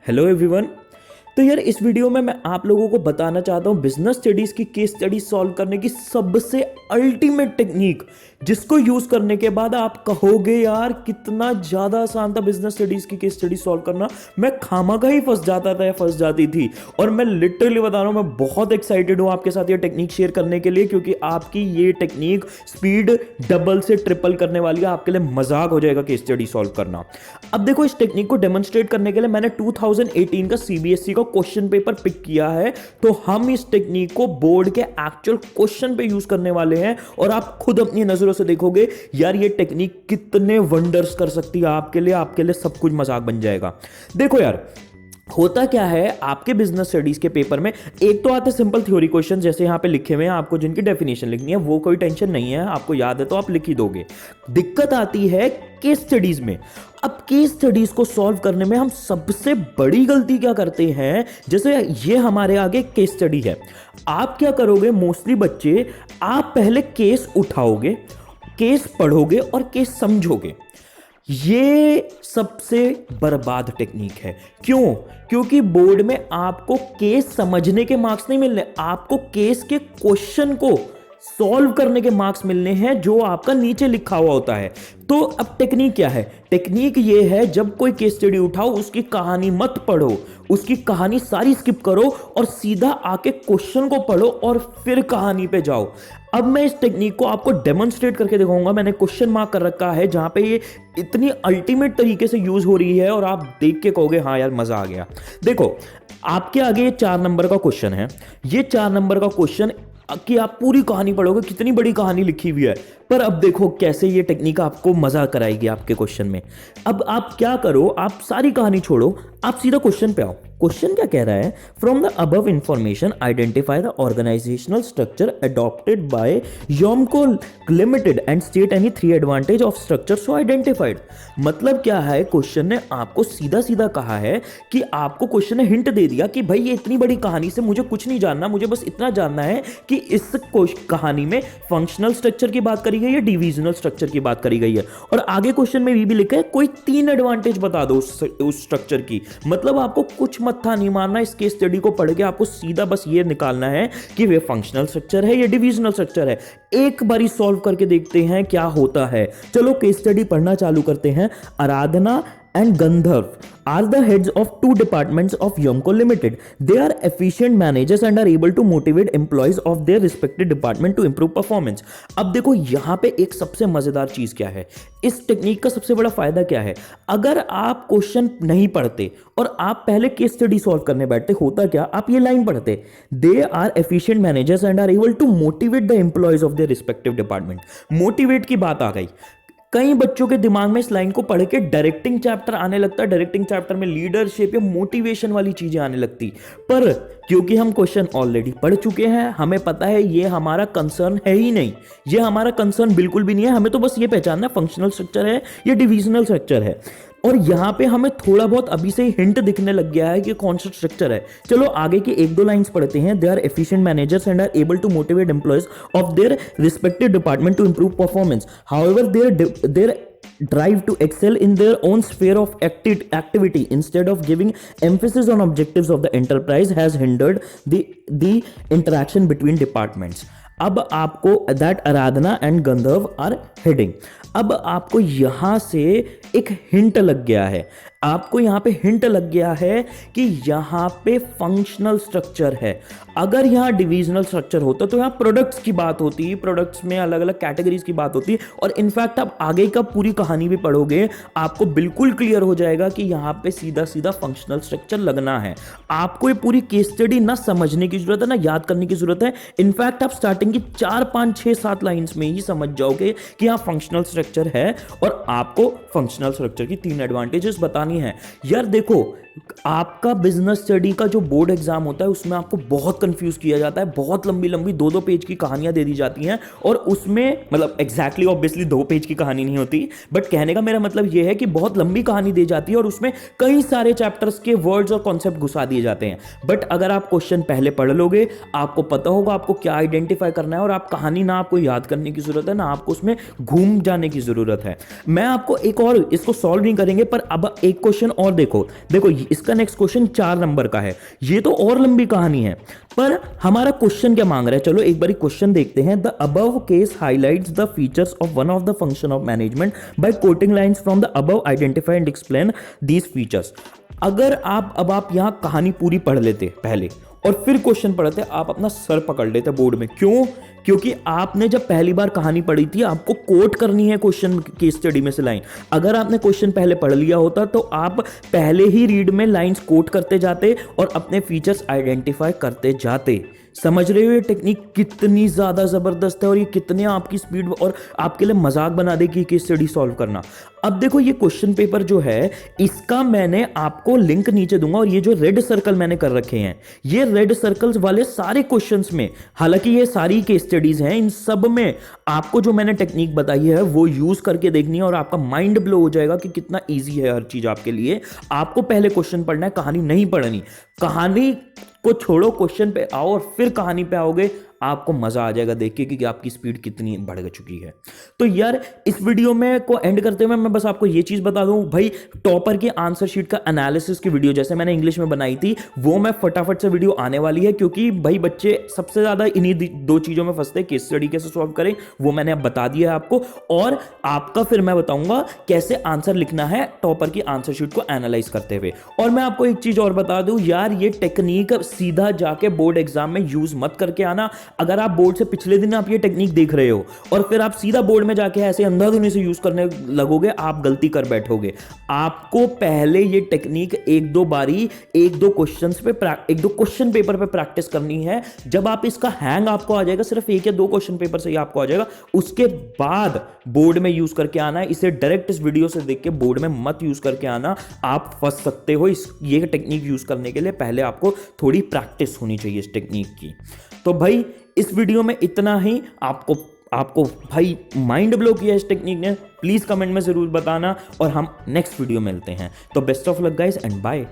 Hello everyone. तो यार इस वीडियो में मैं आप लोगों को बताना चाहता हूँ बिजनेस स्टडीज की केस स्टडी सॉल्व करने की सबसे अल्टीमेट टेक्निक, जिसको यूज करने के बाद आप कहोगे यार कितना ज्यादा आसान था बिजनेस स्टडीज की केस स्टडी सॉल्व करना। मैं खामखा ही फंस जाता था या फंस जाती थी। और मैं लिटरली बता रहा हूँ, मैं बहुत एक्साइटेड हूँ आपके साथ ये टेक्निक शेयर करने के लिए, क्योंकि आपकी ये टेक्निक स्पीड डबल से ट्रिपल करने वाली है। आपके लिए मजाक हो जाएगा केस स्टडी सॉल्व करना। अब देखो, इस टेक्निक को डेमोन्स्ट्रेट करने के लिए मैंने 2018 का सीबीएसई का क्वेश्चन पेपर पिक किया है। तो हम इस टेक्निक को बोर्ड के एक्चुअल क्वेश्चन पे यूज करने वाले हैं और आप खुद अपनी नजरों से देखोगे यार ये टेक्निक कितने वंडर्स कर सकती है आपके लिए सब कुछ मजाक बन जाएगा। देखो यार, होता क्या है आपके बिजनेस स्टडीज के पेपर में, एक तो आते सिंपल थ्योरी क्वेश्चन जैसे यहां पे लिखे हुए हैं, आपको जिनकी डेफिनेशन लिखनी है वो कोई टेंशन नहीं है, आपको याद है तो आप लिख ही दोगे। दिक्कत आती है केस स्टडीज में। अब केस स्टडीज को सॉल्व करने में हम सबसे बड़ी गलती क्या करते हैं, जैसे ये हमारे आगे केस स्टडी है। आप क्या करोगे, मोस्टली बच्चे, आप पहले केस उठाओगे, केस पढ़ोगे और केस समझोगे। ये सबसे बर्बाद टेक्निक है। क्यों? क्योंकि बोर्ड में आपको केस समझने के मार्क्स नहीं मिलने, आपको केस के क्वेश्चन को सॉल्व करने के मार्क्स मिलने हैं जो आपका नीचे लिखा हुआ होता है। तो अब टेक्निक क्या है? टेक्निक ये है, जब कोई केस स्टडी उठाओ उसकी कहानी मत पढ़ो, उसकी कहानी सारी स्किप करो और सीधा आके क्वेश्चन को पढ़ो और फिर कहानी पे जाओ। अब मैं इस टेक्निक को आपको डेमोन्स्ट्रेट करके दिखाऊंगा। मैंने क्वेश्चन मार्क कर रखा है जहां पे ये इतनी अल्टीमेट तरीके से यूज हो रही है और आप देख के कहोगे हाँ यार मजा आ गया। देखो, आपके आगे 4 नंबर का क्वेश्चन है। ये 4 नंबर का क्वेश्चन कि आप पूरी कहानी पढ़ोगे, कितनी बड़ी कहानी लिखी हुई है। पर अब देखो कैसे ये टेक्निक आपको मजा कराएगी आपके क्वेश्चन में। अब आप क्या करो, आप सारी कहानी छोड़ो, आप सीधा क्वेश्चन पे आओ। क्वेश्चन क्या कह रहा है? From the above information identify the organizational structure adopted by Yomco limited and state any 3 advantage of structure so identified. मतलब क्या है, क्वेश्चन ने आपको सीधा सीधा कहा है कि आपको क्वेश्चन ने हिंट दे दिया कि भाई ये इतनी बड़ी कहानी से मुझे कुछ नहीं जानना, मुझे बस इतना जानना है कि इस कहानी में फंक्शनल स्ट्रक्चर की बात करी गई है, डिविजनल स्ट्रक्चर की बात करी गई है। और आगे क्वेश्चन में भी लिखा है कोई 3 एडवांटेज बता दो उस स्ट्रक्चर की। मतलब आपको कुछ मत्था नहीं मारना, इस केस स्टडी को पढ़ के आपको सीधा बस ये निकालना है कि वे फंक्शनल स्ट्रक्चर है या डिविजनल स्ट्रक्चर है। एक बारी सॉल्व करके देखते हैं क्या होता है। चलो केस स्टडी पढ़ना चालू करते हैं। आराधना and Gandharv are the heads of 2 departments of Yomco Limited. They are efficient managers and are able to motivate employees of their respective department to improve performance. अब देखो यहाँ पे एक सबसे मजेदार चीज क्या है, इस टेक्निक का सबसे बड़ा फायदा क्या है। अगर आप क्वेश्चन नहीं पढ़ते और आप पहले केस स्टडी सॉल्व करने बैठते, होता क्या, आप ये लाइन पढ़ते, they are efficient managers and are able to motivate the employees of their respective department. Motivate की बात आ गई। कई बच्चों के दिमाग में इस लाइन को पढ़ के डायरेक्टिंग चैप्टर आने लगता है, डायरेक्टिंग चैप्टर में लीडरशिप या मोटिवेशन वाली चीजें आने लगती। पर क्योंकि हम क्वेश्चन ऑलरेडी पढ़ चुके हैं, हमें पता है ये हमारा कंसर्न है ही नहीं, ये हमारा कंसर्न बिल्कुल भी नहीं है। हमें तो बस ये पहचानना फंक्शनल स्ट्रक्चर है या डिविजनल स्ट्रक्चर है। और यहां पे हमें थोड़ा बहुत अभी से ही हिंट दिखने लग गया है कि कौन सा स्ट्रक्चर है। चलो आगे की 1-2 लाइंस पढ़ते हैं। They are efficient managers and are able to motivate employees of their respective department to improve performance. However their drive to excel in their own sphere of activity instead of giving emphasis on objectives of the enterprise has hindered the interaction between departments. अब आपको that Aradhana and Gandharva are heading. अब आपको यहां से एक hint लग गया है, आपको यहां पे हिंट लग गया है कि यहां पे फंक्शनल स्ट्रक्चर है। अगर यहां डिविजनल स्ट्रक्चर होता तो यहां प्रोडक्ट्स की बात होती, प्रोडक्ट्स में अलग अलग कैटेगरीज की बात होती। और इनफैक्ट आप आगे का पूरी कहानी भी पढ़ोगे, आपको बिल्कुल क्लियर हो जाएगा कि यहां पे सीधा सीधा फंक्शनल स्ट्रक्चर लगना है। आपको ये पूरी केस स्टडी ना समझने की जरूरत है ना याद करने की जरूरत है। इनफैक्ट आप स्टार्टिंग की 4, 5, 6, 7 लाइन्स में ही समझ जाओगे कि यहां फंक्शनल स्ट्रक्चर है और आपको फंक्शनल स्ट्रक्चर की 3 एडवांटेजेस बतानी है। यार देखो, आपका बिजनेस स्टडी का जो बोर्ड एग्जाम होता है उसमें आपको बहुत कंफ्यूज किया जाता है, बहुत लंबी लंबी 2-2 पेज की कहानियां दे दी जाती हैं। और उसमें मतलब एग्जैक्टली ऑब्वियसली 2 पेज की कहानी नहीं होती, बट कहने का मेरा मतलब यह है कि बहुत लंबी कहानी दी जाती है और उसमें कई सारे चैप्टर्स के वर्ड्स और कॉन्सेप्ट घुसा दिए जाते हैं। बट अगर आप क्वेश्चन पहले पढ़ लोगे, आपको पता होगा आपको क्या आइडेंटिफाई करना है और आप कहानी ना आपको याद करने की जरूरत है ना आपको उसमें घूम जाने की जरूरत है। मैं आपको एक और, इसको सॉल्व नहीं करेंगे पर अब एक क्वेश्चन और देखो इसका नेक्स्ट क्वेश्चन 4 नंबर का है। ये तो और लंबी कहानी है, पर हमारा क्वेश्चन क्या मांग रहा है, चलो एक बार क्वेश्चन देखते हैं। The above case highlights the features of one of the function of management by coating lines from the above identify and explain these features. अगर आप यहां कहानी पूरी पढ़ लेते पहले और फिर क्वेश्चन पढ़ते, आप अपना सर पकड़ लेते बोर्ड में। क्यों? क्योंकि आपने जब पहली बार कहानी पढ़ी थी, आपको कोट करनी है क्वेश्चन केस स्टडी में से लाइन। अगर आपने क्वेश्चन पहले पढ़ लिया होता तो आप पहले ही रीड में लाइंस कोट करते जाते और अपने फीचर्स आइडेंटिफाई करते जाते। समझ रहे हो ये टेक्निक कितनी ज्यादा जबरदस्त है और ये कितने आपकी स्पीड और आपके लिए मजाक बना देगी केस स्टडी सॉल्व करना। अब देखो ये क्वेश्चन पेपर जो है, इसका मैंने आपको लिंक नीचे दूंगा, और ये जो रेड सर्कल मैंने कर रखे हैं, ये रेड सर्कल्स वाले सारे क्वेश्चंस में, हालांकि ये सारी केस स्टडीज हैं, इन सब में आपको जो मैंने टेक्निक बताई है वो यूज करके देखनी है और आपका माइंड ब्लो हो जाएगा कि कितना ईजी है हर चीज आपके लिए। आपको पहले क्वेश्चन पढ़ना है, कहानी नहीं पढ़नी। कहानी को छोड़ो, क्वेश्चन पे आओ और फिर कहानी पे आओगे, आपको मजा आ जाएगा देख के कि आपकी स्पीड कितनी बढ़ चुकी है। तो यार इस वीडियो में को एंड करते हुए मैं बस आपको ये चीज बता दूं भाई, टॉपर की आंसर शीट का एनालिसिस की वीडियो जैसे मैंने इंग्लिश में बनाई थी, वो मैं फटाफट से वीडियो आने वाली है, क्योंकि भाई बच्चे सबसे ज्यादा इन्हीं दो चीजों में फंसते हैं, केस स्टडी कैसे सॉल्व करें वो मैंने अब बता दिया है आपको, और आपका फिर मैं बताऊंगा कैसे आंसर लिखना है टॉपर की आंसर शीट को एनालाइज करते हुए। और मैं आपको एक चीज और बता दूं यार, ये टेक्निक सीधा जाके बोर्ड एग्जाम में यूज मत करके आना। अगर आप बोर्ड से पिछले दिन आप ये टेक्निक देख रहे हो और फिर आप सीधा बोर्ड में जाके ऐसे अंधाधुनी से यूज करने लगोगे, आप गलती कर बैठोगे। आपको पहले ये टेक्निक एक दो क्वेश्चन पेपर पे प्रैक्टिस करनी है। जब आप इसका हैंग आपको आ जाएगा, सिर्फ 1 या 2 क्वेश्चन पेपर से ही आपको आ जाएगा, उसके बाद बोर्ड में यूज करके आना है। इसे डायरेक्ट इस वीडियो से देख के बोर्ड में मत यूज करके आना, आप फंस सकते हो। ये टेक्निक यूज करने के लिए पहले आपको थोड़ी प्रैक्टिस होनी चाहिए इस टेक्निक की। तो भाई इस वीडियो में इतना ही। आपको भाई माइंड ब्लो किया इस टेक्निक ने, प्लीज कमेंट में जरूर बताना और हम नेक्स्ट वीडियो में मिलते हैं। तो best of luck guys and bye.